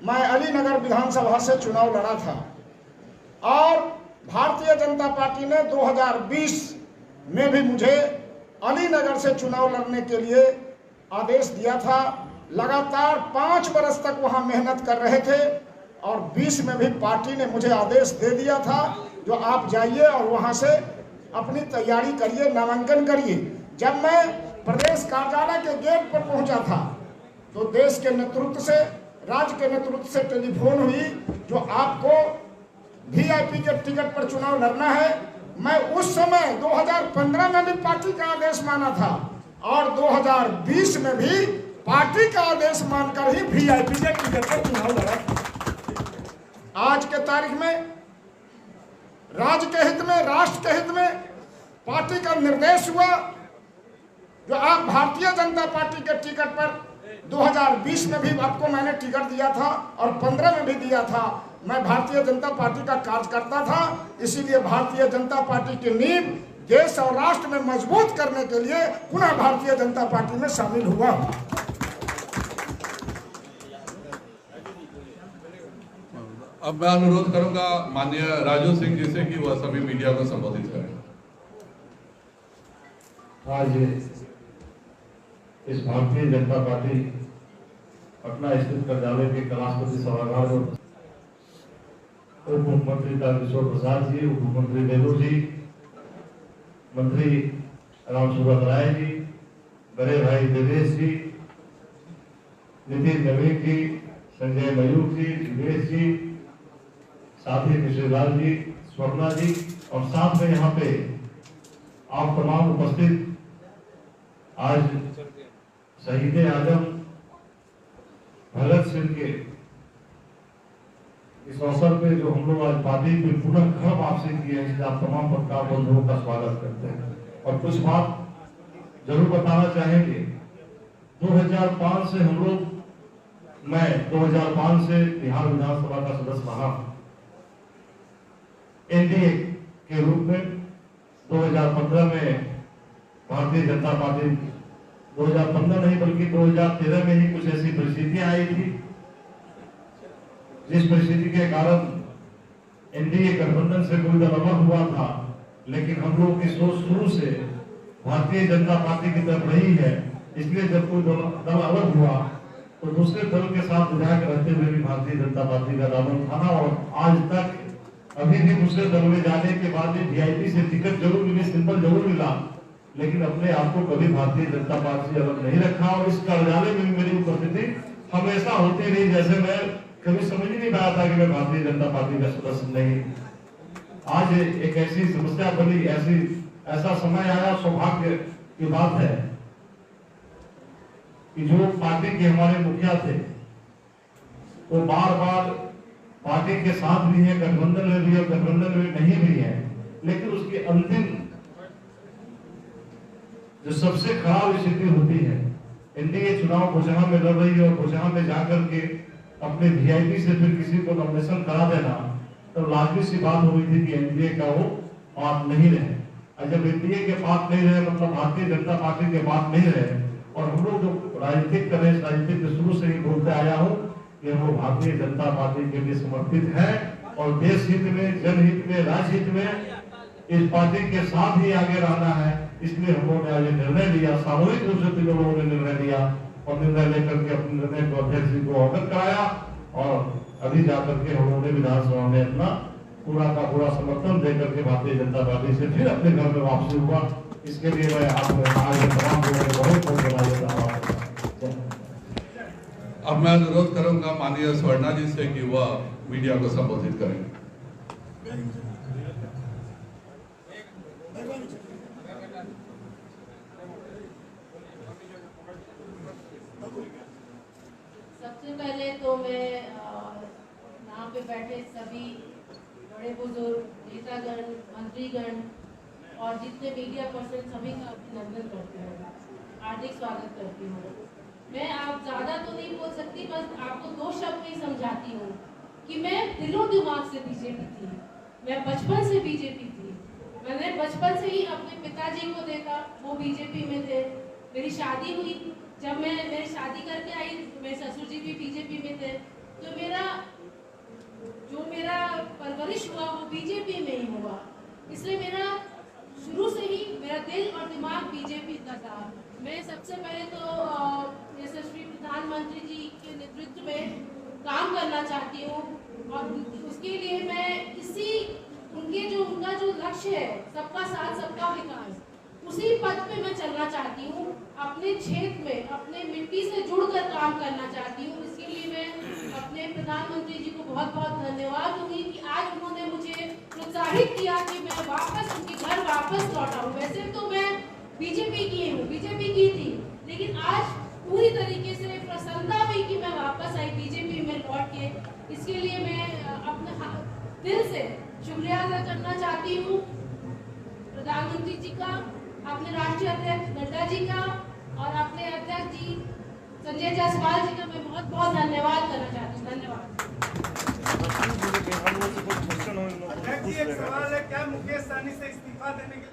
मैं अलीनगर विधानसभा से चुनाव लड़ा था और भारतीय जनता पार्टी ने 2020 में भी मुझे अलीनगर से चुनाव लड़ने के लिए आदेश दिया था। लगातार 5 वर्ष तक वहां मेहनत कर रहे थे और 20 में भी पार्टी ने मुझे आदेश दे दिया था जो आप जाइए और वहां से अपनी तैयारी करिए, नामांकन करिए। जब मैं प्रदेश कार्यालय के गेट पर पहुंचा था तो देश के नेतृत्व से, राज्य के नेतृत्व से टेलीफोन हुई जो आपको वीआईपी के टिकट पर चुनाव लड़ना है। मैं उस समय 2015 में भी पार्टी का आदेश माना था और 2020 में भी पार्टी का आदेश मानकर ही वीआईपी के टिकट पर चुनाव लड़ा। आज के तारीख में राज्य के हित में, राष्ट्र के हित में पार्टी का निर्देश हुआ जो आप भारतीय जनता पार्टी के टिकट पर 2020 में भी आपको मैंने टिकट दिया था और 15 में भी दिया था। मैं भारतीय जनता पार्टी का कार्यकर्ता था, इसीलिए भारतीय जनता पार्टी की नींव देश और राष्ट्र में मजबूत करने के लिए पुनः भारतीय जनता पार्टी में शामिल हुआ। अब मैं अनुरोध करूंगा माननीय राजू सिंह जी से कि वह सभी मीडिया को संबोधित करें। आज इस भारतीय जनता पार्टी पटना स्थित कार्यालय के कलापति सभागार में उप मुख्यमंत्री तारकिशोर प्रसाद जी, उप मुख्यमंत्री नेहरू जी, मंत्री रामसूरत राय जी, बड़े भाई देवेश जी, नितिन नवीन जी, संजय मयूर जी, दिवेश जी, साथी मिश्रीलाल जी, स्वप्ना जी और साथ में यहाँ पे आप तमाम उपस्थित आज शहीद आजम भगत सिंह के इस अवसर पे जो हम लोग आज पार्टी पे पुनः खर्ब आपसे किए हैं, आप तमाम पत्रकार बंधुओं का स्वागत करते हैं और कुछ बात जरूर बताना चाहेंगे। 2005 से हम लोग, मैं 2005 से बिहार विधानसभा का सदस्य रहा एनडीए के रूप में। 2015 में भारतीय जनता पार्टी, 2015 नहीं बल्कि 2013 में ही कुछ ऐसी परिस्थितियां आई थी जिस परिस्थिति के कारण एनडीए गठबंधन से कोई दल अलग हुआ था, लेकिन हम लोग की सोच शुरू से भारतीय जनता पार्टी की तरफ रही है। इसलिए जब कोई दल अलग हुआ तो दूसरे दल के साथ विधायक रहते हुए भी भारतीय जनता पार्टी का दामन थाना और आज तक अभी भी दूसरे दल में जाने के बाद भी वीआईपी से टिकट जरूर मिली, सिंबल जरूर मिला, लेकिन अपने आप को कभी भारतीय जनता पार्टी से अलग नहीं रखा। और इस कार्यालय में भी मेरी उपस्थिति हमेशा होती रही, जैसे मैं कभी समझ ही नहीं पाया था कि मैं भारतीय जनता पार्टी का सदस्य नहीं। आज एक ऐसी समस्या बनी, ऐसा समय आया, सौभाग्य की बात है कि जो पार्टी के हमारे मुखिया थे वो बार बार पार्टी के साथ भी है, गठबंधन में भी और गठबंधन में नहीं भी है, लेकिन उसकी अंतिम जो सबसे खराब स्थिति होती है, एनडीए चुनाव भोजहा में लड़ रही है और भोजहा में जाकर के अपने वीआईपी से फिर किसी को नॉमिनेशन करा देना, तो लाजमी सी बात हो गई थी कि एनडीए का वो बात नहीं रहे। और जब एनडीए के बात नहीं रहे, मतलब भारतीय जनता पार्टी के बात नहीं रहे, और हम लोग जो राजनीतिक कर रहे हैं, राजनीतिक में शुरू से ही बोलते आया हूँ कि वो भारतीय जनता पार्टी के लिए समर्पित है और देश हित में, जनहित में, राज्य हित में इस पार्टी के साथ ही आगे रहना है। इसलिए हम लोगों ने आज निर्णय लिया, सामूहिक रूप से तीनों लोगों ने निर्णय लिया और निर्णय लेकर के अपने निर्णय को अध्यक्ष जी को अवगत कराया और अभी जाकर के हम लोगों ने विधानसभा में अपना पूरा का पूरा समर्थन देकर के भारतीय जनता पार्टी से फिर अपने घर में वापसी हुआ। इसके लिए मैं आपको तमाम लोगों को बहुत बहुत बधाई देता हूँ। अब मैं अनुरोध करूंगा माननीय स्वर्णा जी से कि वह मीडिया को संबोधित करें। सबसे पहले तो मैं यहाँ पे बैठे सभी बड़े बुजुर्ग नेतागण, मंत्रीगण और जितने मीडिया पर्सन सभी का अभिनंदन करती हूँ, हार्दिक स्वागत करती हूँ। मैं आप ज़्यादा तो नहीं बोल सकती, बस आपको 2 शब्द में समझाती हूँ कि मैं दिलो दिमाग से बीजेपी थी। मैं बचपन से बीजेपी थी। मैंने बचपन से ही अपने पिताजी को देखा, वो बीजेपी में थे। मेरी शादी हुई, जब मैं मेरी शादी करके आई मेरे ससुर जी भी बीजेपी में थे, तो मेरा इसलिए मेरा शुरू से ही मेरा दिल और दिमाग बीजेपी का था। मैं सबसे पहले तो यशस्वी प्रधानमंत्री जी के नेतृत्व में काम करना चाहती हूँ और उसके लिए मैं उनका जो लक्ष्य है सबका साथ सबका विकास, उसी पथ पे मैं चलना चाहती हूँ। अपने क्षेत्र में अपने मिट्टी से जुड़कर काम करना चाहती हूँ। इसके लिए मैं अपने प्रधानमंत्री जी को बहुत बहुत धन्यवाद दूंगी कि आज उन्होंने मुझे प्रोत्साहित किया कि मैं वापस उनके घर वापस लौटा हूँ। वैसे तो मैं बीजेपी की थी, लेकिन आज पूरी तरीके से प्रसन्नता हुई कि मैं वापस आई बीजेपी में लौट के। इसके लिए मैं अपने दिल से शुक्रिया अदा करना चाहती हूँ प्रधानमंत्री जी का, अपने राष्ट्रीय अध्यक्ष नड्डा जी का और अपने अध्यक्ष जी संजय जायसवाल जी का मैं बहुत बहुत धन्यवाद करना चाहती हूँ। धन्यवाद। अध्यक्ष जी, एक सवाल है, क्या मुकेश सहनी से इस्तीफा देने के लिए